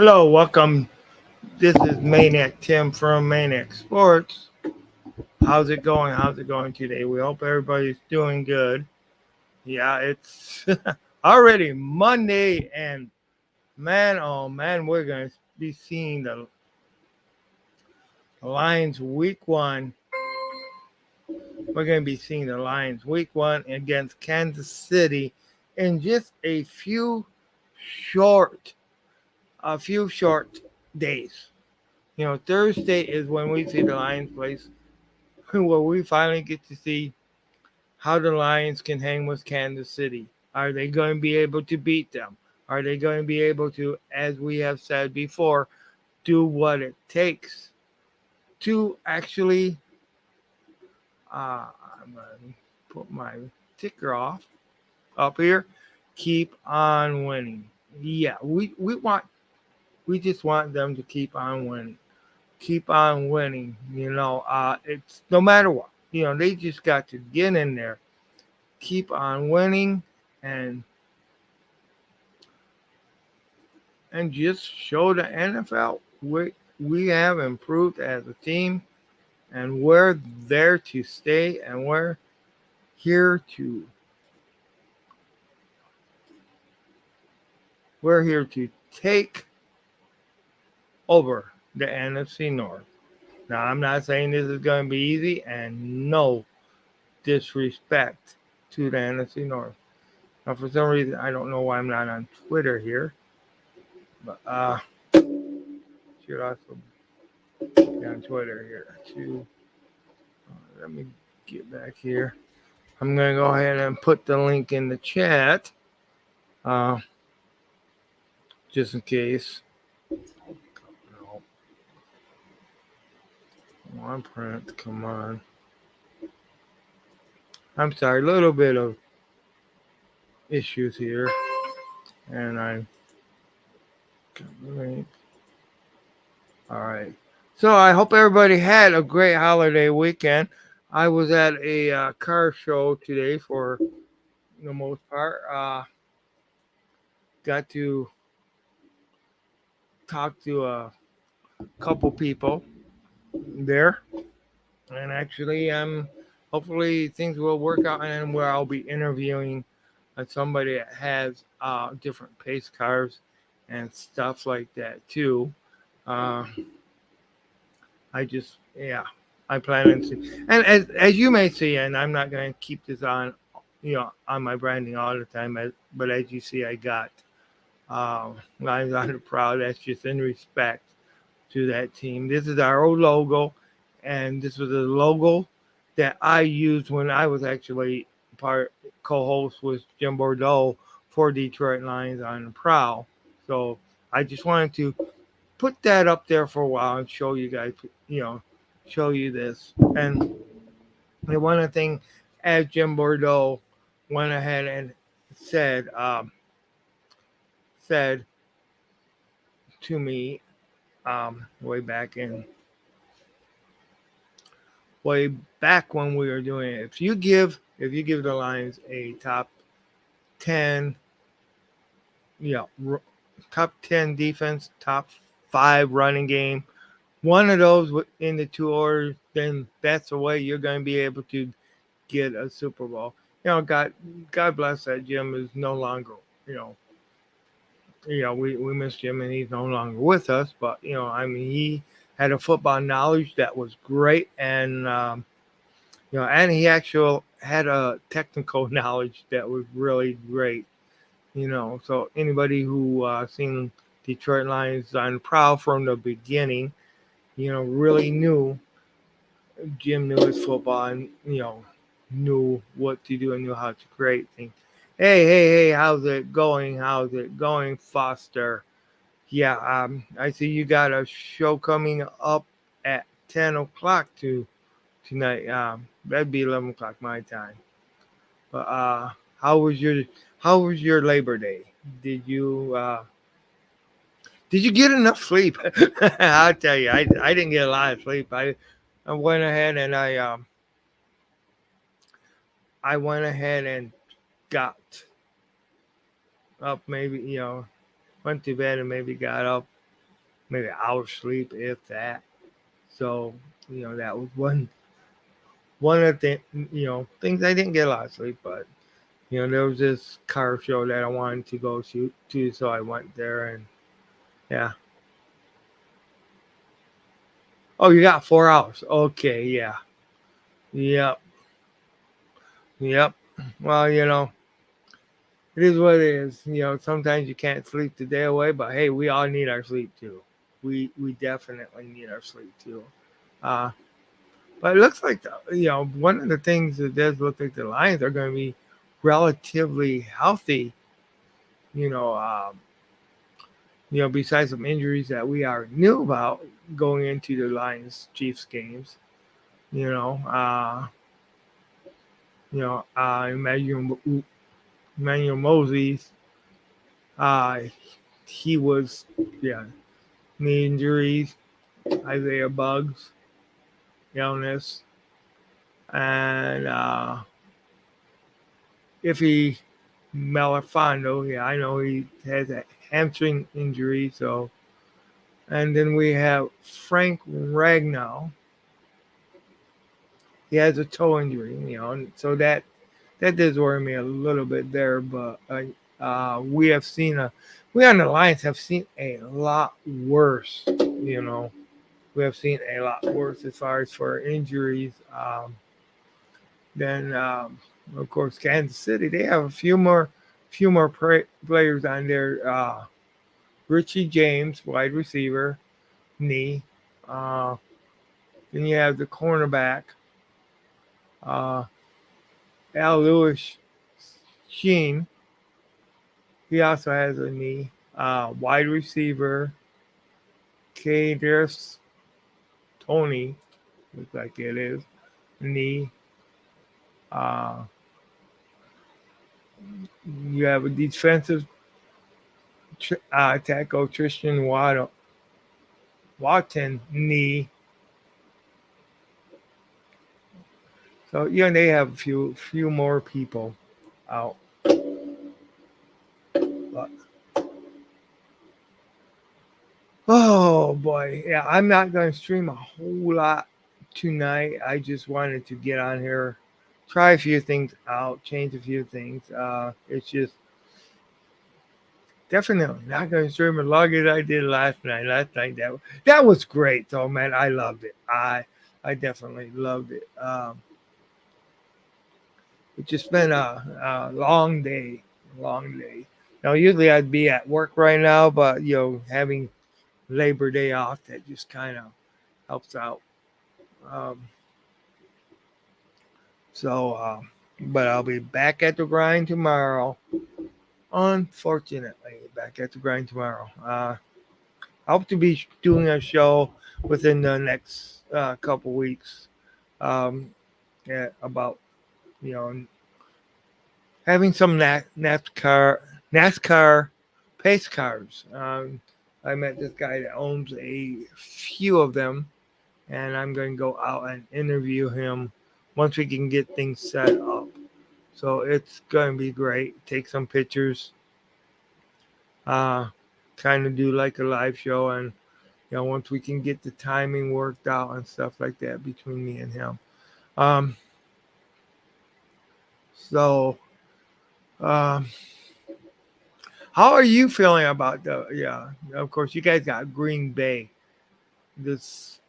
Hello, welcome. This is Maniac Tim from Maniac Sports. How's it going? How's it going today? We hope everybody's doing good. Yeah, it's already Monday, and man, oh man, we're going to be seeing the Lions week one. We're going to be seeing the Lions week one against Kansas City in just short, a few short days. Thursday is when we see the Lions place where we finally get to see how the Lions can hang with Kansas City. Are they going to be able to beat them? Are they going to be able to, as we have said before, do what it takes to actually? I'm going to put my ticker off up here. Keep on winning. Yeah, we just want them to keep on winning. Keep on winning. It's no matter what. They just got to get in there, keep on winning, and just show the NFL we have improved as a team, and we're there to stay, and here to we're here to take over the NFC North. Now, I'm not saying this is going to be easy, and no disrespect to the NFC North. Now, for some reason, I don't know why I'm not on Twitter here, but should also be on Twitter here too. Let me get back here. I'm gonna go ahead and put the link in the chat, uh, just in case. No, one print. Come on. I'm sorry. A little bit of issues here, and I link. All right. So I hope everybody had a great holiday weekend. I was at a car show today for the most part. Got to talk to a couple people there, and actually, hopefully things will work out, and where I'll be interviewing somebody that has different pace cars and stuff like that too. Uh, I just yeah, I plan on see, and as you may see, and I'm not going to keep this on, on my branding all the time, but as you see, I got lines on the proud. That's just in respect to that team. This is our old logo, and this was a logo that I used when I was actually part co-host with Jim Bordeaux for Detroit Lions on the Prowl. So I just wanted to put that up there for a while and show you guys, show you this. And one of the things, as Jim Bordeaux went ahead and said, said to me way back in way back when we were doing it. If you give the Lions a ten, you know, top 10 defense, top 5 running game, one of those in the two orders, then that's the way you're going to be able to get a Super Bowl. God bless that Jim is no longer, we miss Jim and he's no longer with us, but he had a football knowledge that was great, and and he actually had a technical knowledge that was really great. So anybody who seen Detroit Lions on Prowl from the beginning, really knew Jim knew his football, and knew what to do and knew how to create things. Hey, how's it going? How's it going, Foster? Yeah, I see you got a show coming up at 10 o'clock tonight. That'd be 11 o'clock my time. But how was your Labor Day? Did you did you get enough sleep? I'll tell you, I didn't get a lot of sleep. I went ahead and I went ahead and got up, maybe went to bed and maybe got up maybe an hour's sleep, if that. So, that was one of the things. I didn't get a lot of sleep, but there was this car show that I wanted to go to, so I went there, and yeah. Oh, you got 4 hours. Okay, yeah. Yep. Yep. Well, it is what it is. Sometimes you can't sleep the day away, but hey, we all need our sleep too. We definitely need our sleep too. Uh, but it looks like one of the things that does look like the Lions are going to be relatively healthy. You know, um, besides some injuries that we already knew about going into the Lions Chiefs games. You know, uh, Emmanuel Moses, uh, he was, yeah, knee injuries, Isaiah Bugs, illness, and Iffy Melifondo, yeah, I know he has a hamstring injury, so. And then we have Frank Ragnow. He has a toe injury, and so that does worry me a little bit there. But we on the Lions have seen a lot worse. We have seen a lot worse as far as for injuries. Than of course Kansas City. They have a few more players on there. Richie James, wide receiver, knee. Uh, then you have the cornerback, uh, Al Lewis Sheen. He also has a knee. Wide receiver, Kadarius Tony, looks like it is, knee. Uh, you have a defensive tackle, Tristan Watson, knee. So they have a few more people out. But, oh boy, yeah, I'm not gonna stream a whole lot tonight. I just wanted to get on here, try a few things out, change a few things. It's just definitely not gonna stream as long as I did last night. That was great, though, man. I loved it. I definitely loved it. It's just been a long day, long day. Now, usually I'd be at work right now, but having Labor Day off, that just kind of helps out. Um, so, but I'll be back at the grind tomorrow. Unfortunately, back at the grind tomorrow. I hope to be doing a show within the next couple weeks. Yeah, about you know having some NASCAR pace cars. I met this guy that owns a few of them, and I'm going to go out and interview him once we can get things set up. So it's going to be great. Take some pictures, uh, kind of do like a live show, and once we can get the timing worked out and stuff like that between me and him. Um, so, um, how are you feeling about the? Yeah, of course, you guys got Green Bay this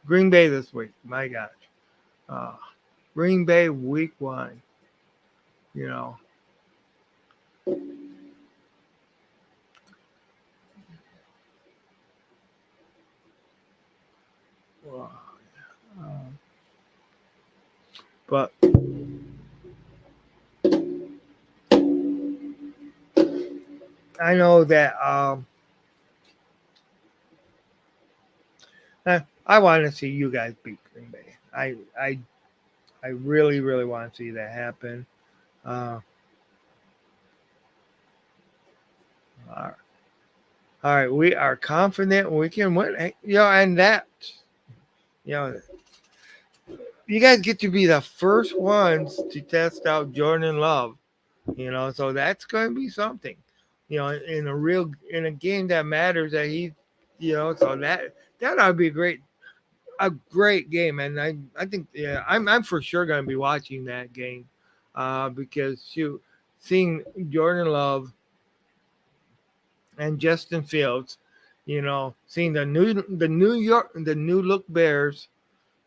Green Bay this week. My gosh, uh, Green Bay week 1. You know, uh, but I know that I want to see you guys beat Green Bay. I really really want to see that happen. Uh, all right, we are confident we can win. And that you know you guys get to be the first ones to test out Jordan Love. So that's going to be something. In a game that matters, that So that ought to be a great game, and I think I'm for sure going to be watching that game, because seeing Jordan Love and Justin Fields, seeing the new look Bears,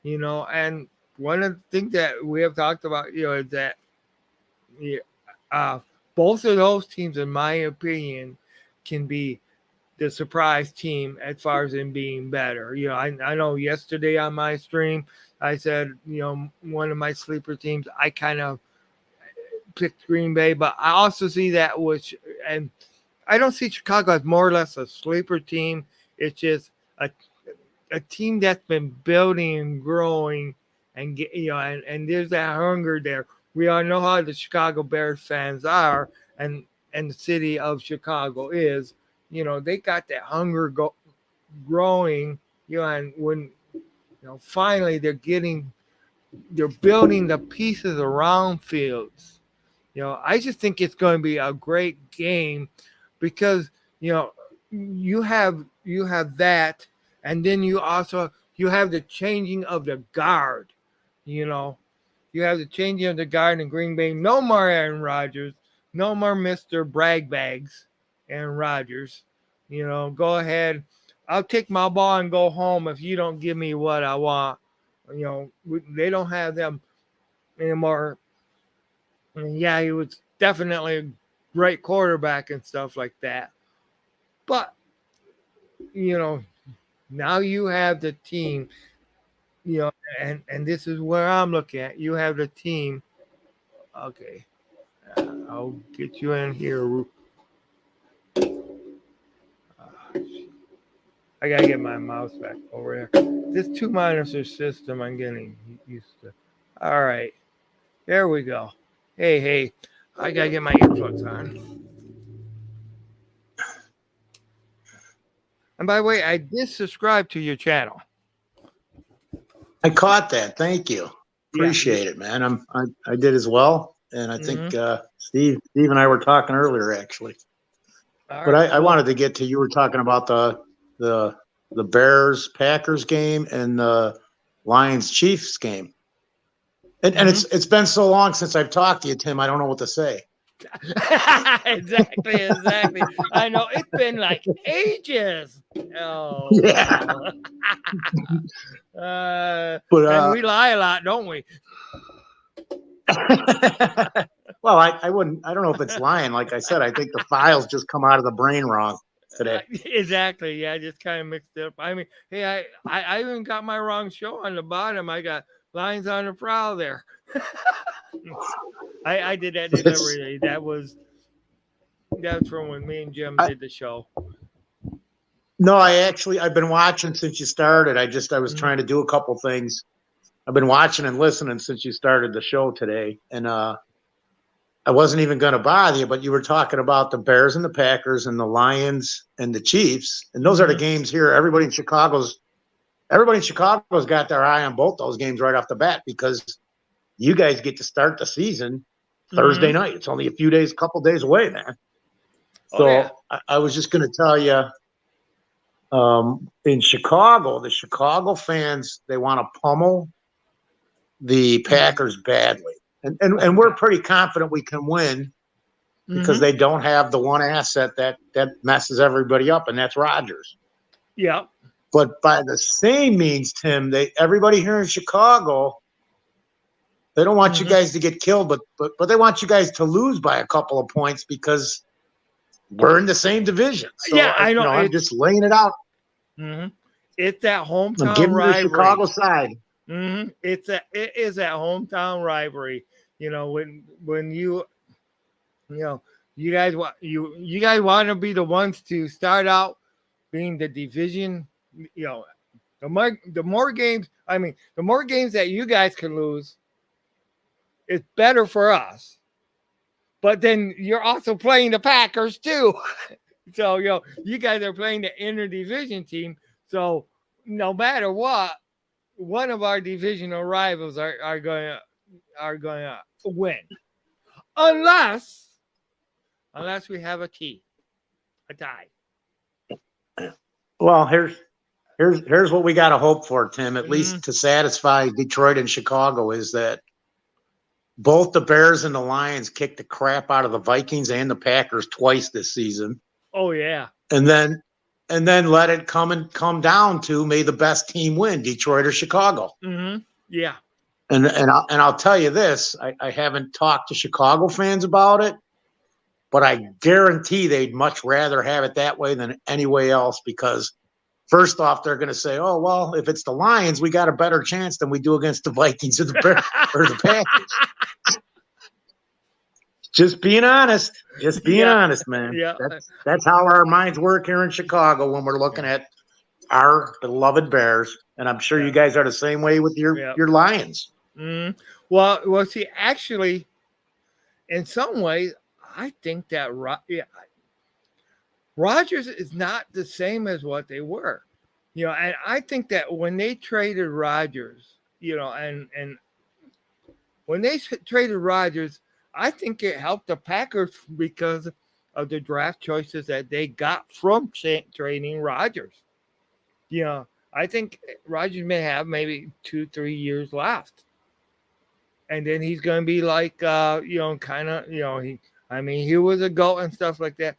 and one of the things that we have talked about, is that yeah, uh, both of those teams, in my opinion, can be the surprise team as far as in being better. I know yesterday on my stream, I said, one of my sleeper teams, I kind of picked Green Bay, but I also see that and I don't see Chicago as more or less a sleeper team. It's just a, a team that's been building and growing, and and there's that hunger there. We all know how the Chicago Bears fans are, and the city of Chicago is. They got that hunger growing. And when finally they're building the pieces around Fields. I just think it's going to be a great game, because you know you have that, and then you have the changing of the guard. You know, you have the changing of the guard in Green Bay. No more Aaron Rodgers. No more Mister Brag Bags, Aaron Rodgers. Go ahead. I'll take my ball and go home if you don't give me what I want. They don't have them anymore. And yeah, he was definitely a great quarterback and stuff like that. But you know, now you have the team. You know, and this is where I'm looking at. You have the team. Okay, I'll get you in here. I gotta get my mouse back over there. This two monitor system, I'm getting used to. All right, there we go. Hey, I gotta get my earplugs on. And by the way, I did subscribe to your channel. I caught that. Thank you. Appreciate it, man. I did as well, and I think Steve and I were talking earlier actually. But I wanted to get to, you were talking about the Bears Packers game and the Lions Chiefs game, and it's been so long since I've talked to you, Tim. I don't know what to say. Exactly. I know it's been like ages. Oh yeah. And we lie a lot, don't we? Well, I wouldn't. I don't know if it's lying. Like I said, I think the files just come out of the brain wrong today. Exactly. Yeah, I just kind of mixed it up. I mean, hey, I even got my wrong show on the bottom. I got Lines on the Prowl there. I did that deliberately. That's from when me and Jim did the show. No, I've been watching since you started. I was trying to do a couple things. I've been watching and listening since you started the show today, and I wasn't even going to bother you, but you were talking about the Bears and the Packers and the Lions and the Chiefs, and those are the games here. Everybody in Chicago's got their eye on both those games right off the bat, because you guys get to start the season Thursday night. It's only a couple days away, man. So I was just going to tell you, in Chicago, the Chicago fans, they want to pummel the Packers badly. And we're pretty confident we can win, because they don't have the one asset that messes everybody up, and that's Rodgers. Yeah. But by the same means, Tim, everybody here in Chicago, they don't want you guys to get killed, but they want you guys to lose by a couple of points, because we're in the same division. So yeah, I know. I'm just laying it out. It's that hometown I'm giving rivalry. the Chicago side. It is that hometown rivalry. When you guys want to be the ones to start out being the division. The more games. I mean, the more games that you guys can lose, it's better for us. But then you're also playing the Packers too. So you guys are playing the interdivision team. So no matter what, one of our divisional rivals are going to win, unless we have a tie. Well, here's what we got to hope for, Tim. At least Mhm. to satisfy Detroit and Chicago is that both the Bears and the Lions kicked the crap out of the Vikings and the Packers twice this season, Oh yeah. and then let it come down to may the best team win, Detroit or Chicago. Yeah. And I'll tell you this: I haven't talked to Chicago fans about it, but I guarantee they'd much rather have it that way than any way else because. First off, they're going to say, "Oh well, if it's the Lions, we got a better chance than we do against the Vikings or the Bears or the Packers." Just being honest. Just being Yeah. honest, man. Yeah. That's how our minds work here in Chicago when we're looking at our beloved Bears, and I'm sure you Yeah. guys are the same way with your Yeah. Lions. Well, see, actually, in some ways, I think that Rodgers is not the same as what they were, and I think that when they traded Rodgers, and when they traded Rodgers, I think it helped the Packers because of the draft choices that they got from trading Rodgers. I think Rodgers may have maybe 2-3 years left, and then he's going to be like, kind of, he was a GOAT and stuff like that.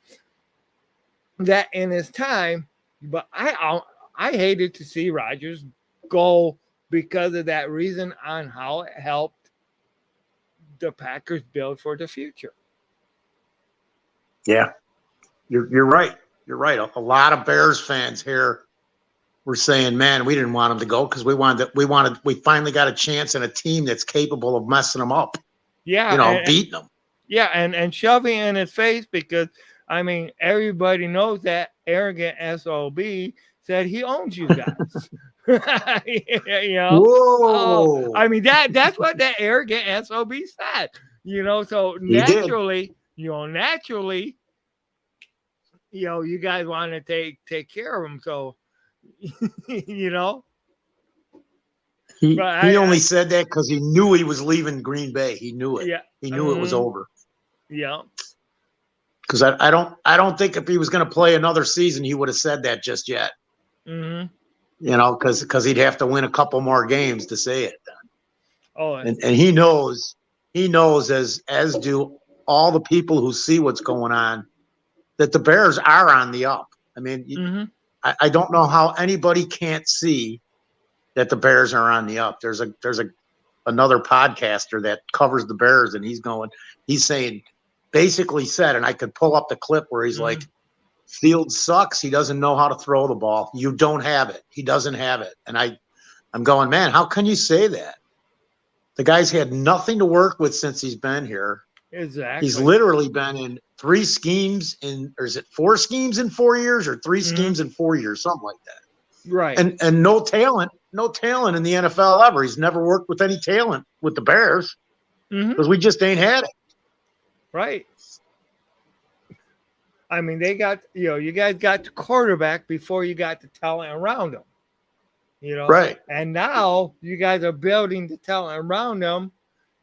That in his time, but I hated to see Rodgers go because of that reason on how it helped the Packers build for the future. Yeah, you're right. You're right. A lot of Bears fans here were saying, "Man, we didn't want him to go because we finally got a chance in a team that's capable of messing them up. Yeah, beating them." Yeah, and shoving in his face because everybody knows that arrogant SOB said he owns you guys. Whoa! That's what that arrogant SOB said. So He did. naturally, you guys want to take care of him. So He but only said that because he knew he was leaving Green Bay. He knew it. Yeah, He knew it was over. Yeah. Because I don't think if he was going to play another season, he would have said that just yet. Mm-hmm. Because he'd have to win a couple more games to say it. Oh, and he knows as do all the people who see what's going on that the Bears are on the up. I don't know how anybody can't see that the Bears are on the up. There's another podcaster that covers the Bears, and he's saying, basically said, and I could pull up the clip where he's like, Fields sucks. He doesn't know how to throw the ball. You don't have it. He doesn't have it. And I'm going, man, how can you say that? The guy's had nothing to work with since he's been here. Exactly. He's literally been in 3 schemes or is it 4 schemes in 4 years or 3 schemes in 4 years, something like that. Right. And no talent in the NFL ever. He's never worked with any talent with the Bears because we just ain't had it. Right. They got, you guys got the quarterback before you got the talent around him. Right. And now you guys are building the talent around him,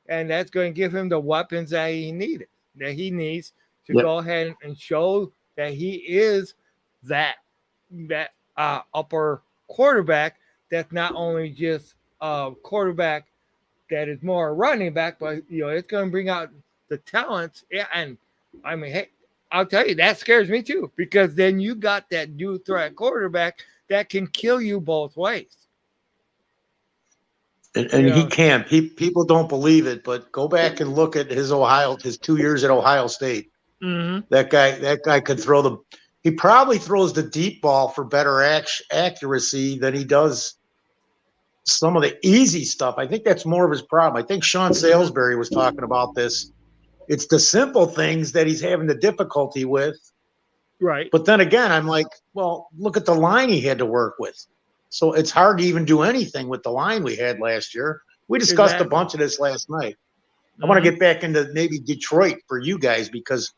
and that's going to give him the weapons that he needs to go ahead and show that he is that upper quarterback that's not only just a quarterback that is more a running back, but it's going to bring out the talents. Yeah, and hey, I'll tell you, that scares me too, because then you got that dual threat quarterback that can kill you both ways. And he can. People don't believe it, but go back and look at his 2 years at Ohio State. That guy could throw he probably throws the deep ball for better accuracy than he does some of the easy stuff. I think that's more of his problem. I think Sean Salisbury was talking about this. It's the simple things that he's having the difficulty with. Right. But then again, I'm like, well, look at the line he had to work with. So it's hard to even do anything with the line we had last year. We discussed a bunch of this last night. I want to get back into maybe Detroit for you guys, because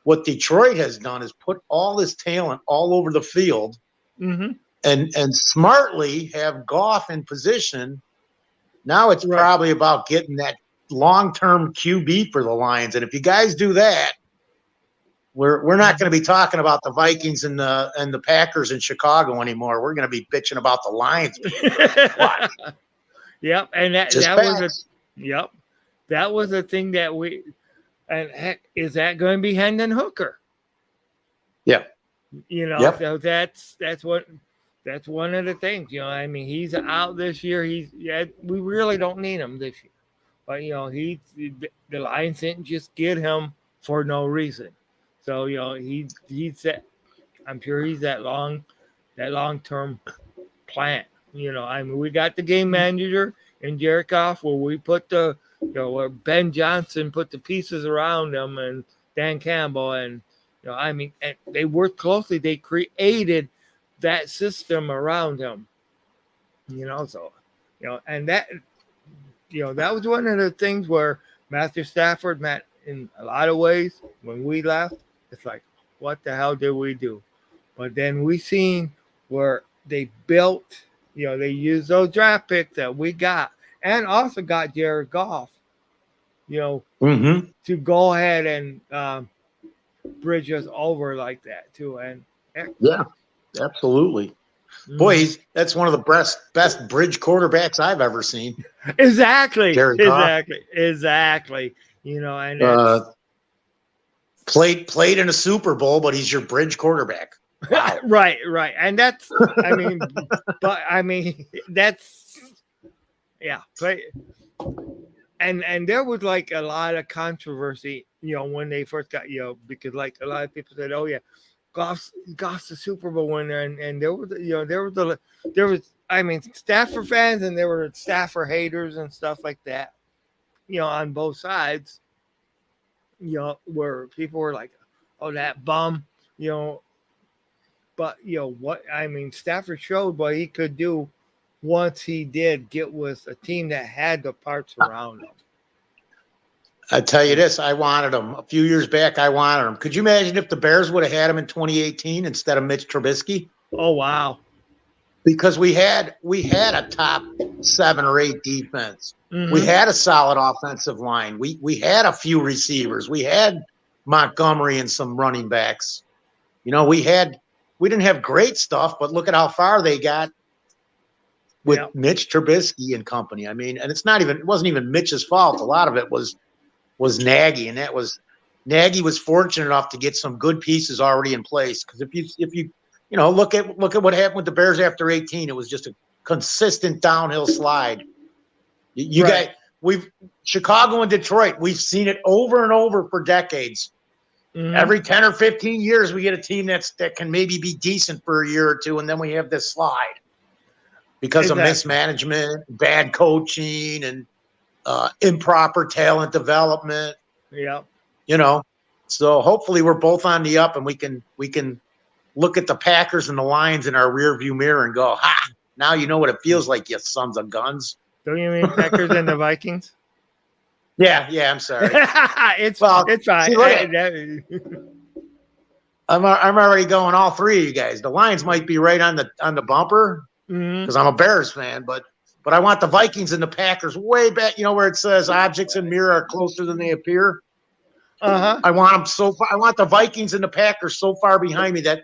what Detroit has done is put all this talent all over the field and smartly have Goff in position. Now it's probably about getting that long-term QB for the Lions. And if you guys do that, we're not going to be talking about the Vikings and the Packers in Chicago anymore. We're going to be bitching about the Lions. Watch. Yep, and Just that was facts. yep, that was a thing that we. And heck, is that going to be Hendon Hooker? Yeah. You know, Yep. so that's one of the things. You know, I mean, he's out this year. We really don't need him this year, but you know, the Lions didn't just get him for no reason. So you know, he's that. I'm sure he's that long term plan. You know, I mean, we got the game manager in Jared Goff where we put where Ben Johnson put the pieces around him and Dan Campbell and I mean, and they worked closely. They created that system around him. You know, so and that that was one of the things where Matthew Stafford met in a lot of ways when we left. It's like, what the hell did we do? But then we seen where they built, they used those draft picks that we got and also got Jared Goff, Mm-hmm. to go ahead and bridge us over like that too. And yeah, absolutely. Boy, that's one of the best bridge quarterbacks I've ever seen. Exactly. Jared Goff. Exactly. And that's, played in a Super Bowl, but he's your bridge quarterback. Wow. right. And that's, that's, yeah. And there was like a lot of controversy, when they first got, because like a lot of people said, oh yeah, Goff's the Super Bowl winner, and there was Stafford fans and there were Stafford haters and stuff like that, on both sides, where people were like, oh, that bum, but Stafford showed what he could do once he did get with a team that had the parts around him. I tell you this, I wanted him a few years back. I wanted him. Could you imagine if the Bears would have had him in 2018 instead of Mitch Trubisky? Oh wow! Because we had a top 7 or 8 defense. Mm-hmm. We had a solid offensive line. We had a few receivers. We had Montgomery and some running backs. We didn't have great stuff, but look at how far they got with Mitch Trubisky and company. I mean, and it wasn't even Mitch's fault. A lot of it was Nagy, and Nagy was fortunate enough to get some good pieces already in place. Because if you look at what happened with the Bears after 18, it was just a consistent downhill slide. Chicago and Detroit, we've seen it over and over for decades. Mm-hmm. Every 10 or 15 years, we get a team that can maybe be decent for a year or two, and then we have this slide because of mismanagement, bad coaching, and improper talent development. Yeah. So hopefully we're both on the up and we can look at the Packers and the Lions in our rear view mirror and go, ha, now you know what it feels like, you sons of guns. Don't you mean Packers and the Vikings? Yeah, I'm sorry. It's fine. See, I'm already going all 3 of you guys. The Lions might be right on the bumper because I'm a Bears fan, but I want the Vikings and the Packers way back, where it says objects in mirror are closer than they appear. Uh-huh. I want them so far. I want the Vikings and the Packers so far behind me that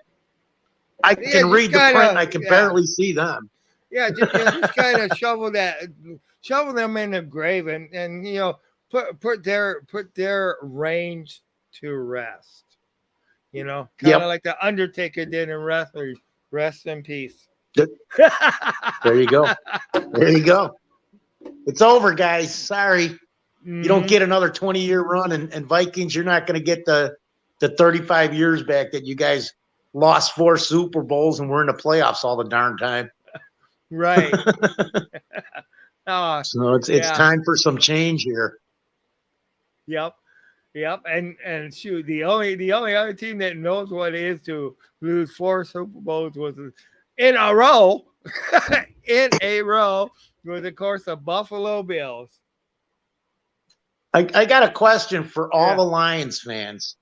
I can read the print and I can barely see them. Yeah, just kind of shovel them in the grave and put their range to rest. Kind of like the Undertaker did in wrestling. Rest in peace. There you go. It's over, guys. Sorry. Mm-hmm. You don't get another 20-year run, and Vikings, you're not going to get the 35 years back that you guys lost 4 Super Bowls and were in the playoffs all the darn time. Right. So it's time for some change here. Yep. And shoot, the only other team that knows what it is to lose 4 Super Bowls was in a row, was of course the Buffalo Bills. I got a question for all the Lions fans.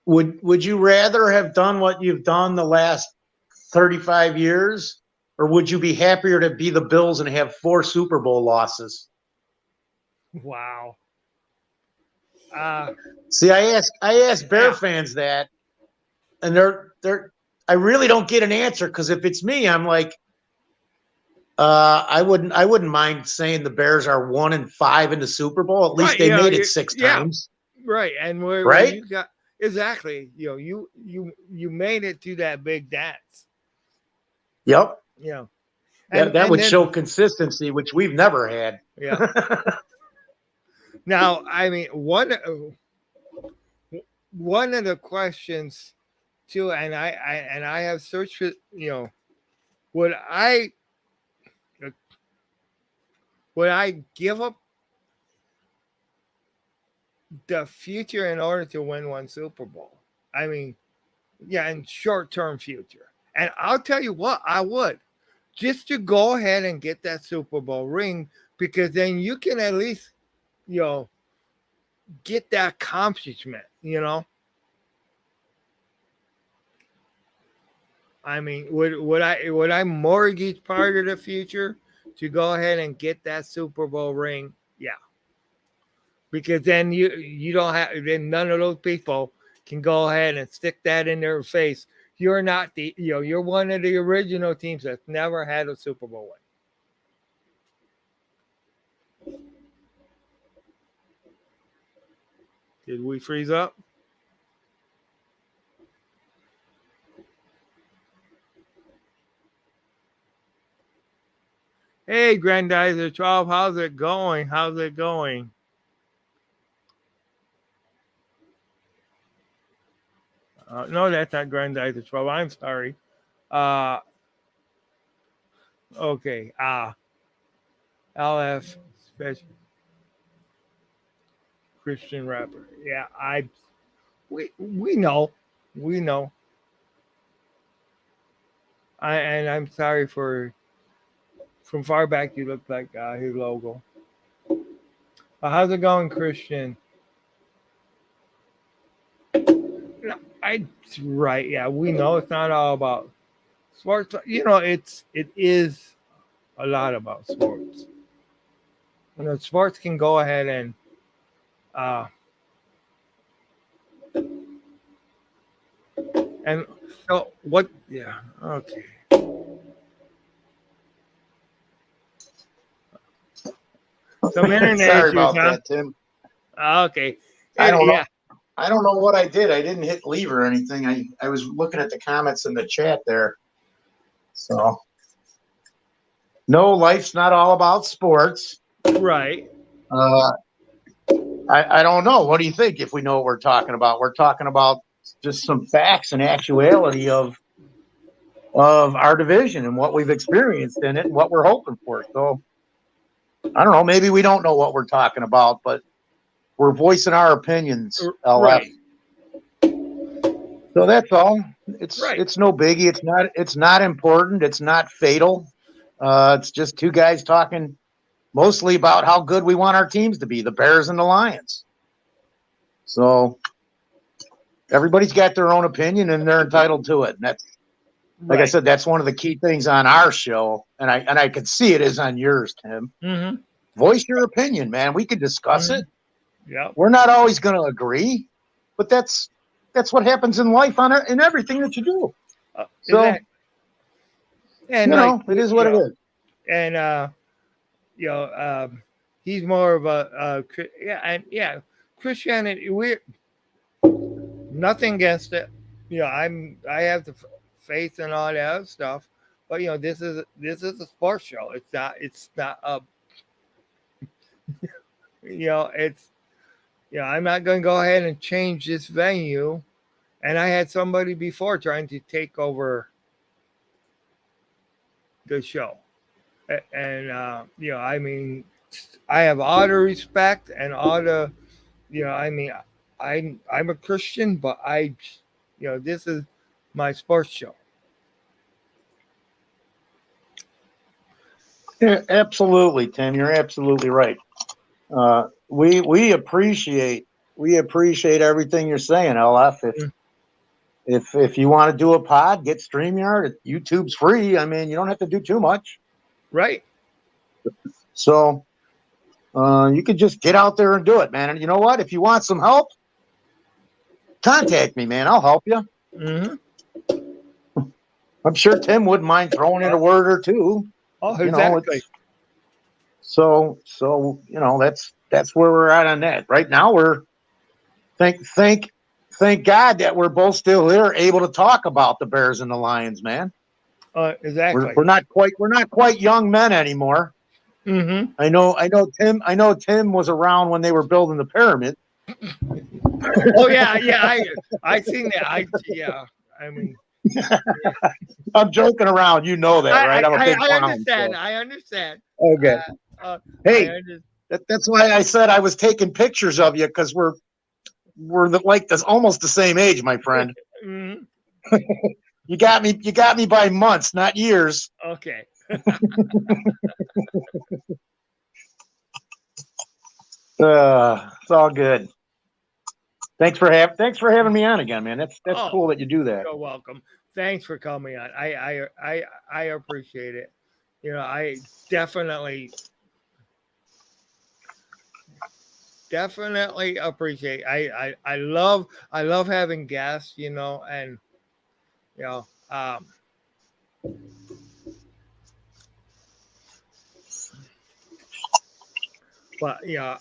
Would you rather have done what you've done the last 35 years, or would you be happier to be the Bills and have 4 Super Bowl losses? Wow. See, I asked Bear Yeah. fans that, and I really don't get an answer because if it's me, I'm like, I wouldn't mind saying the Bears are 1-5 in the Super Bowl. At least Right. they You know, made it six yeah. times, Right. And where right? you got exactly, you made it to that big dance. Yep. You know. That And would show then consistency, which we've never had. yeah. Now, I mean, one of the questions too, and I have searched for, would I would I give up the future in order to win one Super Bowl? I mean, yeah, in short term future. And I'll tell you what, I would just to go ahead and get that Super Bowl ring because then you can at least, you know, get that accomplishment. I mean, would I mortgage part of the future to go ahead and get that Super Bowl ring? Yeah, because then you don't have then none of those people can go ahead and stick that in their face. You're not you're one of the original teams that's never had a Super Bowl win. Did we freeze up? Hey, Grandizer 12, how's it going? How's it going? No, that's not Grandizer 12. I'm sorry. Uh, okay. LF special Christian rapper. Yeah, we know, we know. And I'm sorry for from far back. You look like his logo. How's it going, Christian? No, I right. Yeah, we know it's not all about sports. It is a lot about sports. Sports can go ahead and uh, and so what? Yeah. Okay. Some internet Sorry issues, about huh? that, Tim. Okay. I don't know. Yeah. I don't know what I did. I didn't hit leave or anything. I was looking at the comments in the chat there. So no, life's not all about sports. Right. Uh, I don't know. What do you think? If we know what we're talking about, we're talking about just some facts and actuality of our division and what we've experienced in it and what we're hoping for. So I don't know. Maybe we don't know what we're talking about, but we're voicing our opinions, LF. Right. So that's all. Right. It's no biggie. It's not important. It's not fatal. It's just two guys talking mostly about how good we want our teams to be, the Bears and the Lions. So everybody's got their own opinion and they're entitled to it. And that's like I said, that's one of the key things on our show, and I could see it is on yours, Tim. Mm-hmm. Voice your opinion, man. We could discuss it. Yeah. We're not always going to agree, but that's what happens in life in everything that you do. So Exactly. And it is what it is. And he's more of Christianity. We're nothing against it. I have the faith and all that other stuff, but this is a sports show. It's not a it's I'm not going to go ahead and change this venue. And I had somebody before trying to take over the show, and I mean, I have all the respect and all the I mean, I'm a Christian, but this is my sports show. Yeah, absolutely, Tim. You're absolutely right. We appreciate everything you're saying, LF. If you want to do a pod, get StreamYard. YouTube's free. I mean, you don't have to do too much. Right. So You could just get out there and do it, man. And you know what? If you want some help, contact me, man. I'll help you. Mm-hmm. I'm sure Tim wouldn't mind throwing in a word or two. Oh, You know, exactly. so you know, that's where we're at on that. Right now, we're thank God that we're both still here, able to talk about the Bears and the Lions, man. Exactly. We're not quite young men anymore. Mm-hmm. I know Tim was around when they were building the pyramid. Oh yeah, I seen that. I mean, I'm joking around. You know that, right? I'm a big clown. understand. So. I understand. Okay. Hey, I that's why I said I was taking pictures of you, because we're like this, almost the same age, my friend. Mm-hmm. You got me by months, not years. Okay. It's all good. Thanks for having me on again, man. That's cool that you do that. You're welcome. Thanks for coming on. I appreciate it. You know, I definitely appreciate. I love having guests. You know, and you know, but yeah.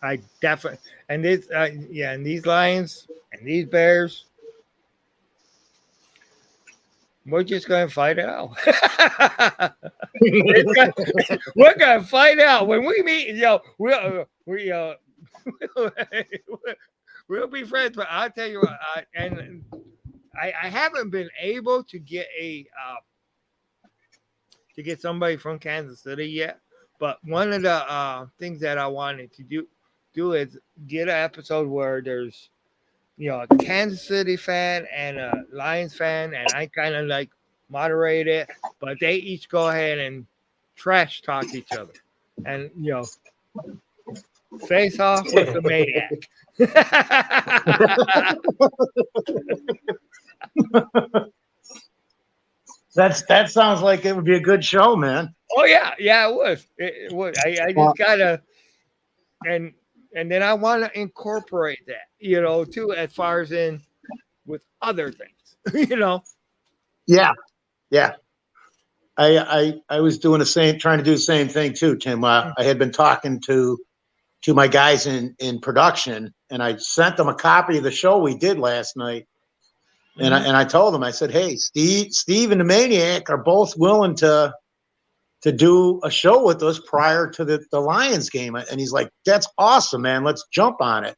I definitely and this and these Lions and these Bears, we're just gonna fight out. We're gonna fight out when we meet. We'll be friends. But I'll tell you what, I haven't been able to get somebody from Kansas City yet. But one of the things that I wanted to do is get an episode where there's, you know, a Kansas City fan and a Lions fan, and I kind of like moderate it, but they each go ahead and trash talk each other, and you know, face off with the Maniac. That sounds like it would be a good show, man. Oh yeah, it was. It was. I just gotta and then I want to incorporate that, you know, too, as far as in with other things, you know. Yeah. I was trying to do the same thing too, Tim. I had been talking to my guys in production, and I sent them a copy of the show we did last night. And I told them, I said, hey, Steve and the Maniac are both willing to do a show with us prior to the Lions game. And he's like, that's awesome, man. Let's jump on it.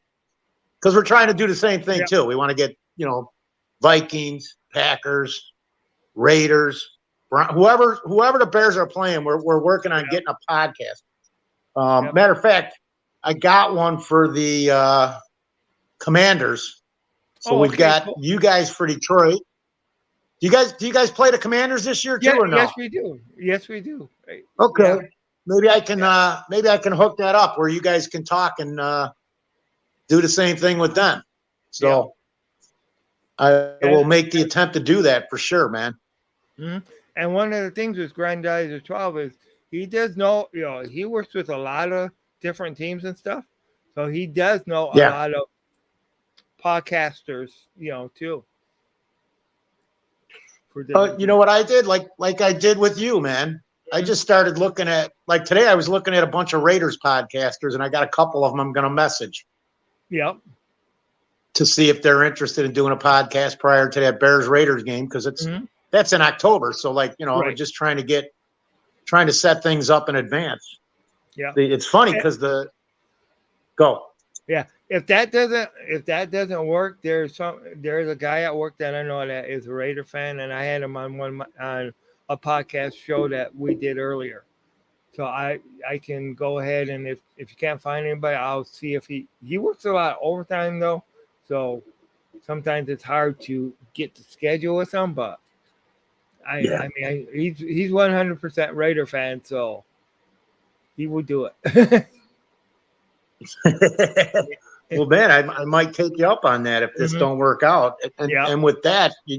Because we're trying to do the same thing too. We want to get, you know, Vikings, Packers, Raiders, whoever the Bears are playing, we're working on getting a podcast. Matter of fact, I got one for the Commanders. So we've got you guys for Detroit. Do you guys play the Commanders this year too, or no? Yes, we do. Okay. Yeah. Maybe I can hook that up where you guys can talk and do the same thing with them. So I will make the attempt to do that for sure, man. Mm-hmm. And one of the things with Grandizer 12 is he does know, you know, he works with a lot of different teams and stuff. So he does know a lot of podcasters, you know, too. You know what I did? Like I did with you, man. I just started looking at, like today I was looking at a bunch of Raiders podcasters, and I got a couple of them I'm going to message. Yep. To see if they're interested in doing a podcast prior to that Bears Raiders game, because that's in October. So like, you know, we're just trying to set things up in advance. Yeah. It's funny because Yeah. If that doesn't work, there's a guy at work that I know that is a Raider fan, and I had him on a podcast show that we did earlier. So I can go ahead, and if you can't find anybody, I'll see if he works a lot of overtime though. So sometimes it's hard to get the schedule with him, but I mean he's 100% Raider fan, so he would do it. Well, man, I might take you up on that if this don't work out. And with that, you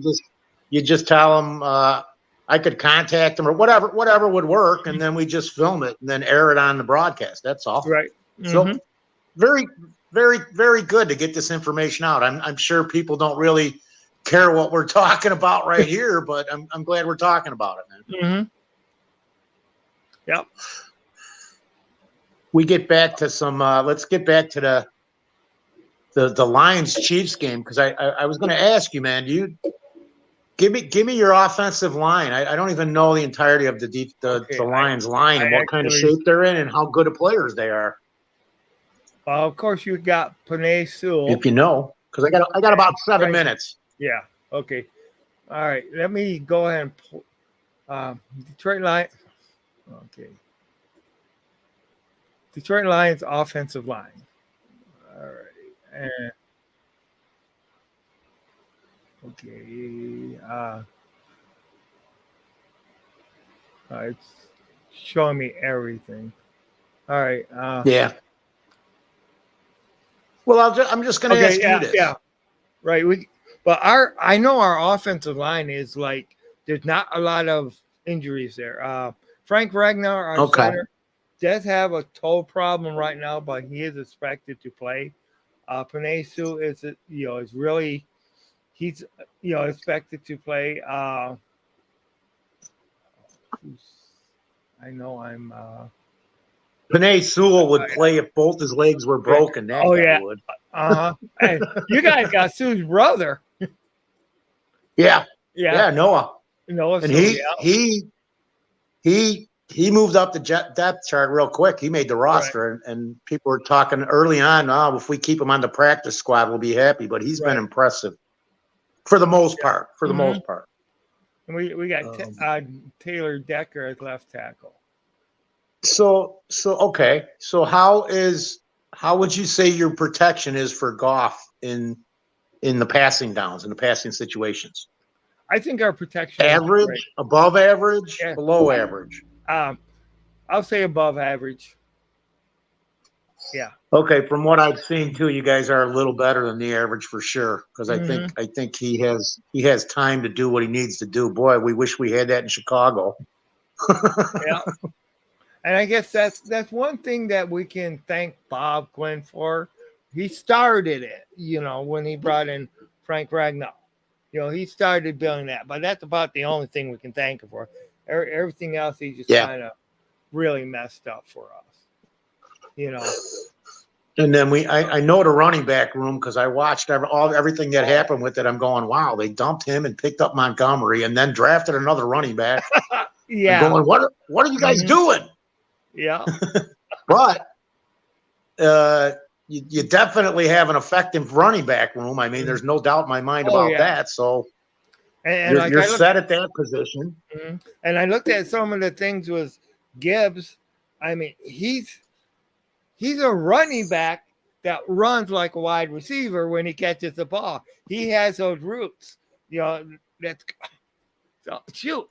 just tell them I could contact them or whatever would work, and then we just film it and then air it on the broadcast. That's all. Right. So very, very, very good to get this information out. I'm sure people don't really care what we're talking about right here, but I'm glad we're talking about it, man. Yep. We get back to some. Let's get back to the Lions Chiefs game, because I was going to ask you, man. Do you give me your offensive line? I don't even know the entirety of the Lions line and what kind of shape they're in and how good of players they are. Of course, you got Panay Sewell. If you know, because I got about 7 minutes. Yeah. Okay. All right. Let me go ahead and pull Detroit Lions. Okay. Detroit Lions offensive line. All right. And okay. It's showing me everything. All right. Yeah. Well, I'm just going to ask you this. Yeah. Right. But I know our offensive line is like there's not a lot of injuries there. Frank Ragnar, our center, does have a toe problem right now, but he is expected to play. Panay Sewell is really he's expected to play. I know I'm. Panay Sewell would play if both his legs were broken. That guy would. Hey, you guys got Sue's brother. Yeah, Noah. And he moved up the depth chart real quick. He made the roster, and people were talking early on. Oh, if we keep him on the practice squad, we'll be happy. But he's been impressive for the most part. For the most part. And we got Taylor Decker as left tackle. So okay. So how would you say your protection is for Goff in the passing downs, in the passing situations? I think our protection average, above average, below average. I'll say above average. Yeah. Okay, from what I've seen too, you guys are a little better than the average for sure. Because I think he has time to do what he needs to do. Boy, we wish we had that in Chicago. Yeah. And I guess that's one thing that we can thank Bob Quinn for. He started it, when he brought in Frank Ragnar. He started building that, but that's about the only thing we can thank him for. Everything else, he just kind of really messed up for us. And then I know the running back room because I watched everything that happened with it. I'm going, wow, they dumped him and picked up Montgomery and then drafted another running back. Yeah. I'm going, what are you guys doing? Yeah. But you definitely have an effective running back room. I mean, there's no doubt in my mind about that. So you're set at that position. And I looked at some of the things with Gibbs. I mean, he's a running back that runs like a wide receiver when he catches the ball. He has those roots. That's so shoot.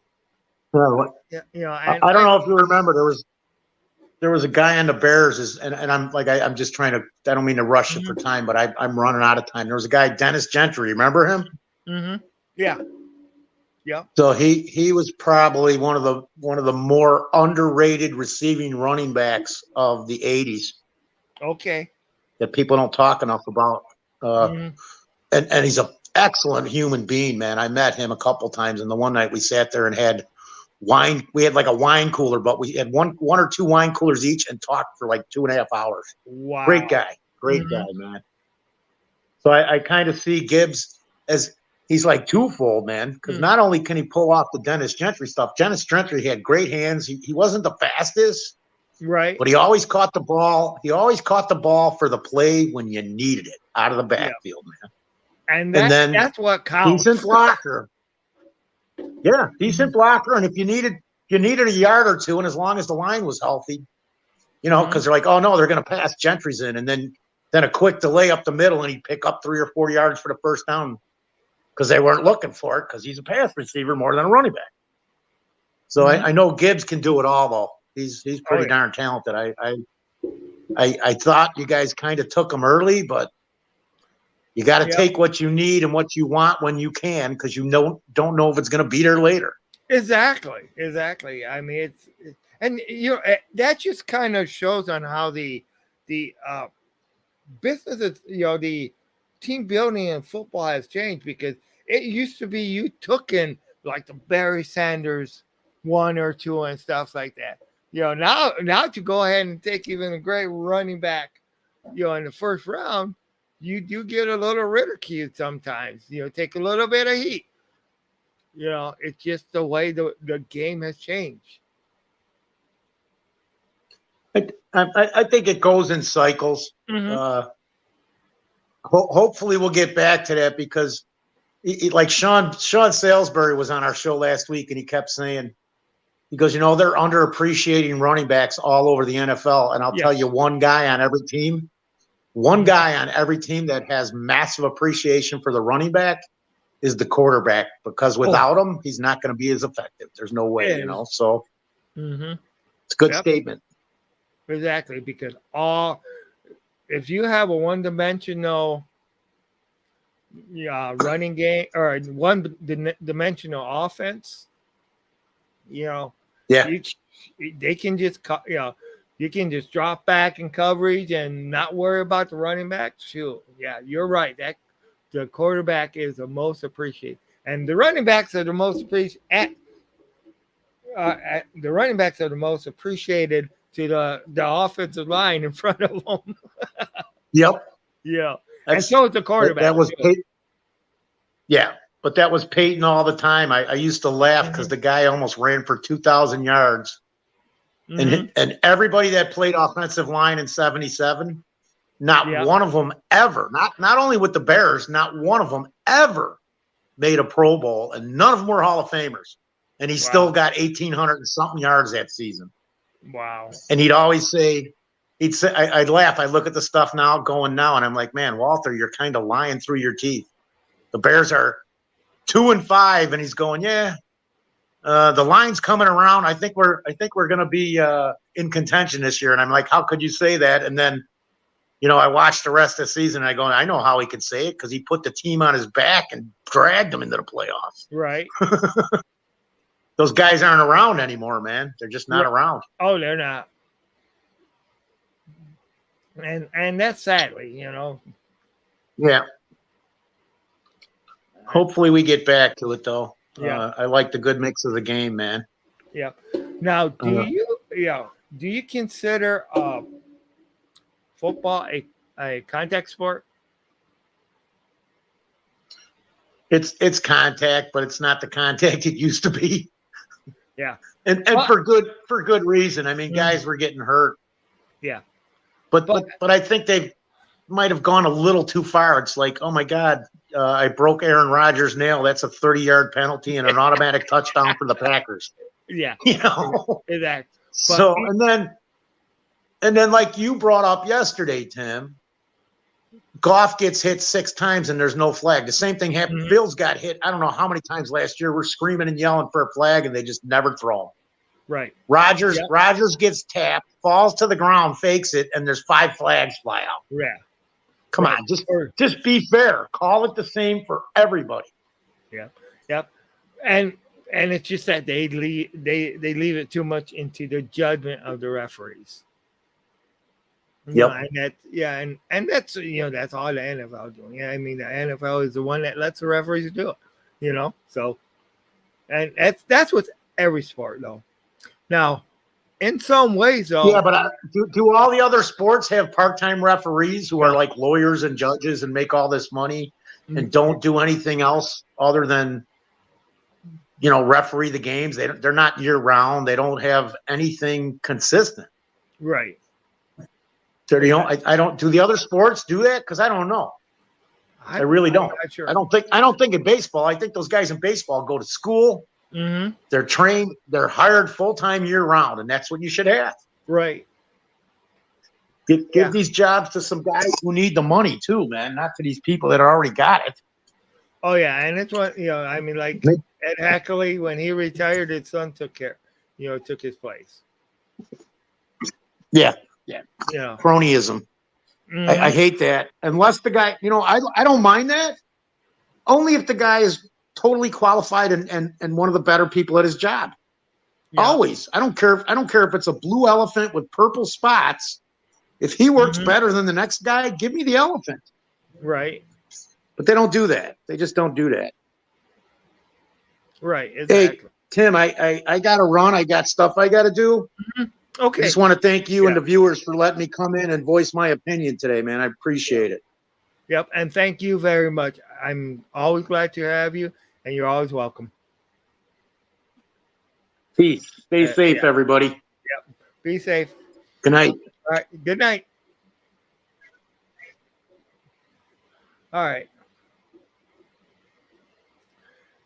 Well, I don't know if you remember there was a guy on the Bears, and I'm like I'm just trying to. I don't mean to rush it for time, but I'm running out of time. There was a guy, Dennis Gentry. Remember him? Yeah. Yeah. So he was probably one of the more underrated receiving running backs of the '80s. Okay. That people don't talk enough about. And he's an excellent human being, man. I met him a couple times, and the one night we sat there and had wine. We had like a wine cooler, but we had one or two wine coolers each and talked for like 2.5 hours. Wow. Great guy, man. So I kind of see Gibbs as he's like twofold, man, because not only can he pull off the Dennis Gentry stuff. Dennis Gentry had great hands. He wasn't the fastest, right? But he always caught the ball. He always caught the ball for the play when you needed it out of the backfield, man. And then that's what counts. Decent blocker. Yeah, decent blocker. And if you needed a yard or two, and as long as the line was healthy, because they're like, oh no, they're going to pass Gentry's in, and then a quick delay up the middle, and he'd pick up 3 or 4 yards for the first down because they weren't looking for it because he's a pass receiver more than a running back. So I know Gibbs can do it all though. He's pretty darn talented. I thought you guys kind of took him early, but you got to take what you need and what you want when you can, because you don't know if it's going to be there later. Exactly. I mean, and that just kind of shows on how the businesses, the team building in football has changed because it used to be you took in like the Barry Sanders one or two and stuff like that. Now to go ahead and take even a great running back, in the first round, you do get a little ridicule sometimes. Take a little bit of heat. It's just the way the game has changed. I think it goes in cycles. Mm-hmm. Hopefully we'll get back to that because like Sean Salisbury was on our show last week and he kept saying, he goes, they're underappreciating running backs all over the NFL. And I'll tell you one guy on every team that has massive appreciation for the running back is the quarterback, because without him, he's not going to be as effective. There's no way, so Mm-hmm. it's a good statement. Exactly, because if you have a one-dimensional running game or one-dimensional offense, they can just you can just drop back in coverage and not worry about the running back. Shoot, yeah, you're right. That the quarterback is the most appreciated, and the running backs are the most appreciated. The running backs are the most appreciated to the offensive line in front of them. Yep. Yeah. And so is the quarterback. That was Peyton. Yeah, but that was Peyton all the time. I used to laugh because the guy almost ran for 2,000 yards. Mm-hmm. And everybody that played offensive line in 77, not one of them ever, not only with the Bears, not one of them ever made a Pro Bowl, and none of them were Hall of Famers. And he still got 1,800 and something yards that season. Wow. And he'd always say, I'd laugh. I look at the stuff now, and I'm like, man, Walter, you're kind of lying through your teeth. The Bears are 2-5, and he's going, the line's coming around. I think we're going to be in contention this year. And I'm like, how could you say that? And then, I watched the rest of the season, and I go, I know how he could say it because he put the team on his back and dragged them into the playoffs. Right. Those guys aren't around anymore, man. They're just not around. Oh, they're not. And that's sadly, Yeah. Hopefully we get back to it, though. Yeah. I like the good mix of the game, man. Yeah. Now, do you consider football a contact sport? It's contact, but it's not the contact it used to be. Yeah. And for good reason. I mean, guys were getting hurt. Yeah. But I think they might have gone a little too far. It's like, oh my God, I broke Aaron Rodgers' nail. That's a 30-yard penalty and an automatic touchdown for the Packers. Yeah. Exactly. So and then like you brought up yesterday, Tim, Goff gets hit 6 times and there's no flag. The same thing happened. Mm-hmm. Bills got hit. I don't know how many times last year. We're screaming and yelling for a flag and they just never throw them. Right. Rodgers gets tapped, falls to the ground, fakes it, and there's 5 flags fly out. Yeah. Come on, just be fair. Call it the same for everybody. Yeah. Yep. And it's just that they leave it too much into the judgment of the referees. Yep. And that's that's all the NFL doing. Yeah, I mean the NFL is the one that lets the referees do it. So, and that's with every sport though. Now, in some ways though. Yeah, but do all the other sports have part-time referees who are like lawyers and judges and make all this money and don't do anything else other than referee the games? They're not year round. They don't have anything consistent. Right. So I don't. Do the other sports do that? Because I don't know. I really don't. Sure. I don't think in baseball. I think those guys in baseball go to school. Mm-hmm. They're trained. They're hired full-time year round, and that's what you should have. Right. Give these jobs to some guys who need the money too, man. Not to these people that already got it. Oh yeah, and it's what I mean, like Ed Hackley when he retired, his son took his place. Yeah. Yeah. Cronyism. Mm-hmm. I hate that. Unless the guy, I don't mind that. Only if the guy is totally qualified and one of the better people at his job. Yeah. Always. I don't care if it's a blue elephant with purple spots. If he works better than the next guy, give me the elephant. Right. But they don't do that. They just don't do that. Right. Hey, Exactly. Tim, I got to run. I got stuff I got to do. Okay. I just want to thank you and the viewers for letting me come in and voice my opinion today, man. I appreciate it. Yep. And thank you very much. I'm always glad to have you, and you're always welcome. Peace. Stay safe, everybody. Yep. Be safe. Good night. All right. Good night. All right.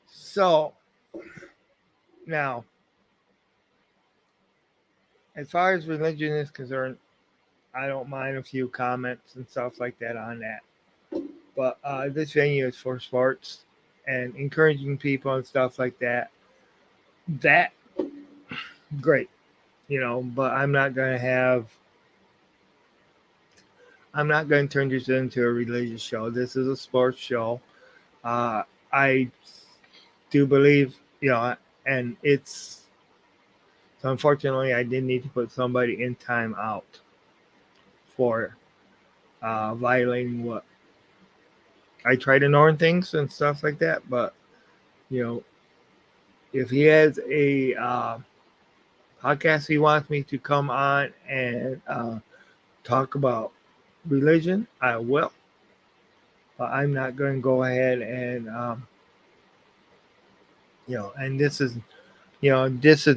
So now, as far as religion is concerned, I don't mind a few comments and stuff like that on that. But this venue is for sports and encouraging people and stuff like that. That great, but I'm not going to turn this into a religious show. This is a sports show. I do believe, and it's, so unfortunately, I did need to put somebody in time out for violating what I try to learn things and stuff like that. But, if he has a podcast he wants me to come on and talk about religion, I will. But I'm not going to go ahead and, and this is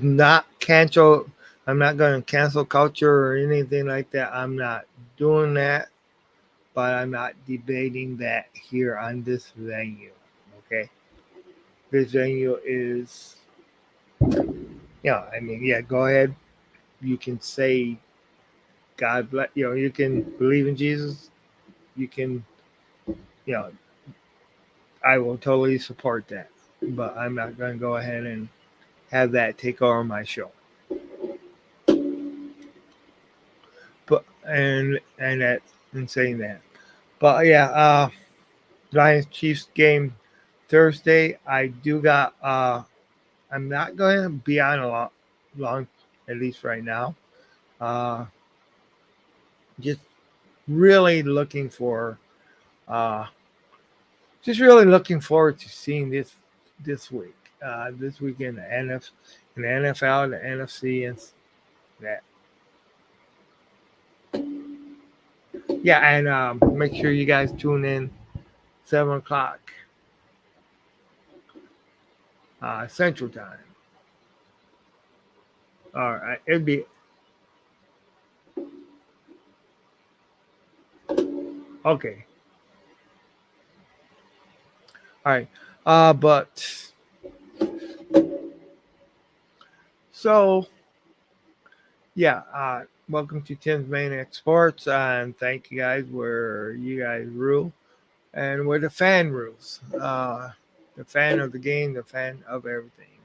not cancel. I'm not going to cancel culture or anything like that. I'm not doing that, but I'm not debating that here on this venue. Okay. This venue is, go ahead. You can say God bless, you can believe in Jesus. You can, I will totally support that, but I'm not going to go ahead and have that take over my show. But and saying that, but yeah, Lions Chiefs game Thursday. I do got. I'm not going to be on a long, at least right now. Just really looking for. Just really looking forward to seeing this week. This weekend, in the NFL, the NFC, and that. Yeah, and make sure you guys tune in 7 o'clock Central Time. All right, it'd be okay. All right, but so yeah, welcome to Tim's Maniac Sports, and thank you guys where you guys rule, and where the fan rules. The fan of the game, the fan of everything.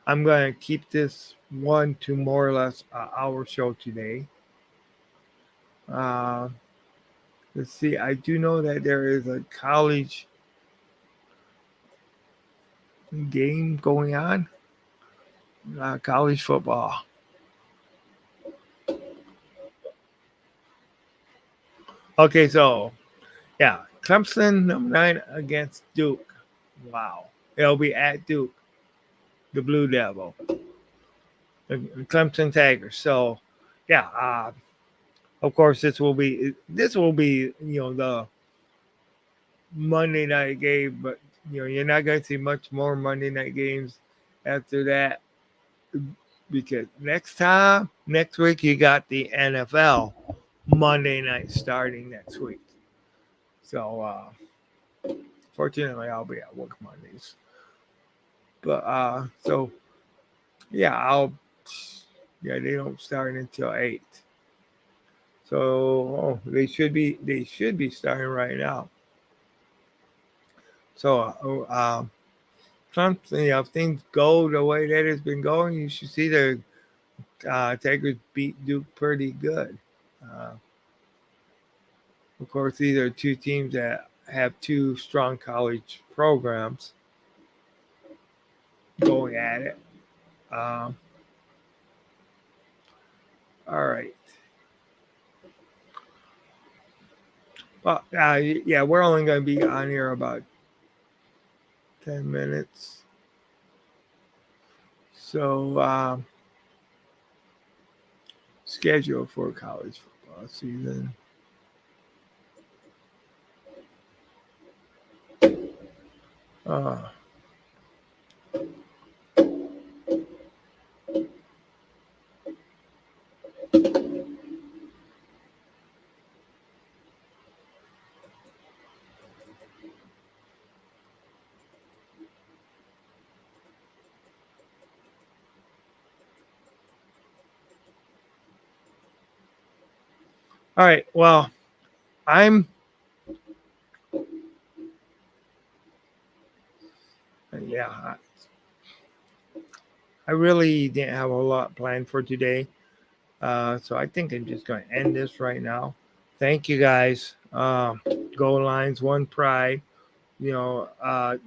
I'm going to keep this one to more or less our show today. Let's see. I do know that there is a college game going on. College football. Okay, so yeah, Clemson #9 against Duke. Wow, it'll be at Duke, the Blue Devil, the Clemson Tigers. So yeah, of course this will be the Monday night game, but you're not going to see much more Monday night games after that, because next week you got the NFL Monday night starting next week. So fortunately I'll be at work Mondays. But so yeah, they don't start until 8. So they should be starting right now. So something, if things go the way that it's been going, you should see the Tigers beat Duke pretty good. Of course, these are two teams that have two strong college programs going at it. Um, all right. Well, yeah, we're only going to be on here about 10 minutes. So, schedule for college football season. Uh, all right. Well, I'm. Yeah, I really didn't have a lot planned for today. So I think I'm just going to end this right now. Thank you guys. Goal lines, one pride. You know,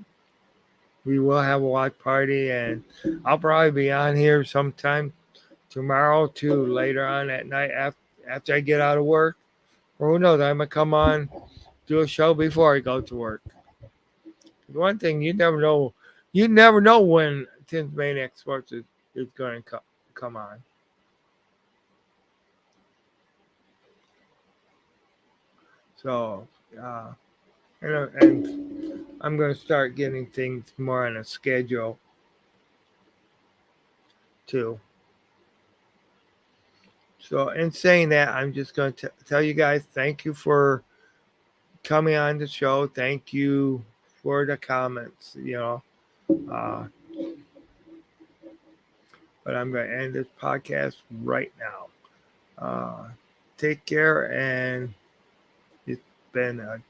we will have a watch party, and I'll probably be on here sometime tomorrow too, later on at night after I get out of work. Or who knows, I might come on, do a show before I go to work. One thing you never know, when Tim's Maniac Sports is going to come on. So, and I'm going to start getting things more on a schedule too. So, in saying that, I'm just going to tell you guys thank you for coming on the show. Thank you for the comments, Uh, but I'm going to end this podcast right now. Take care, and it's been a